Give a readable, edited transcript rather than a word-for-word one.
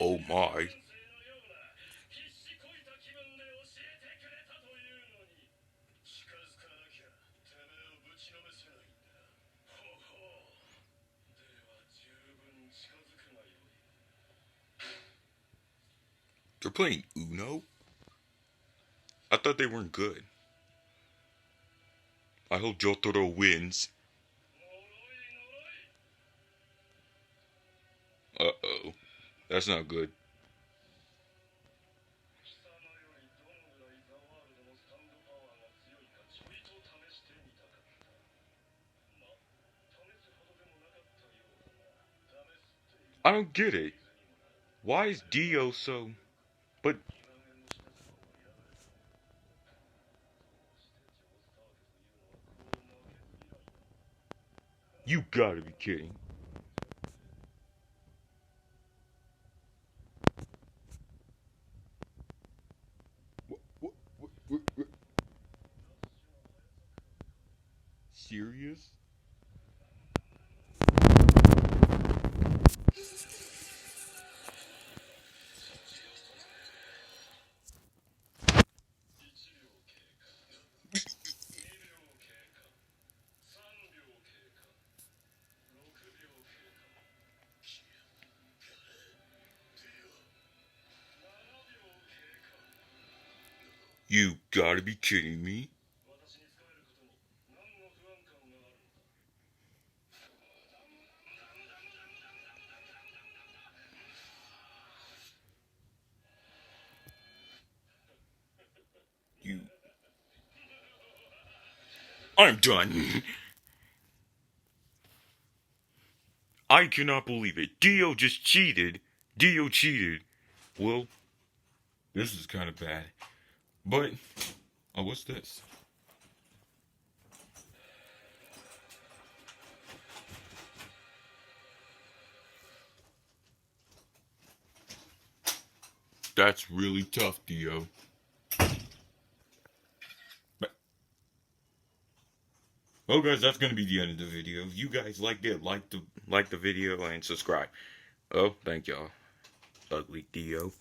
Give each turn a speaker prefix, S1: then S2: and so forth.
S1: Oh my. They're playing Uno? I thought they weren't good. I hope Jotaro wins. Uh-oh. That's not good. I don't get it. Why is Dio so... But... You gotta be kidding. What? Serious? You gotta be kidding me. You... I'm done. I cannot believe it. Dio just cheated. Dio cheated. Well, this is kind of bad. But, oh, what's this? That's really tough, Dio. Well, guys, that's gonna be the end of the video. If you guys liked it, like the video and subscribe. Oh, thank y'all. Ugly Dio.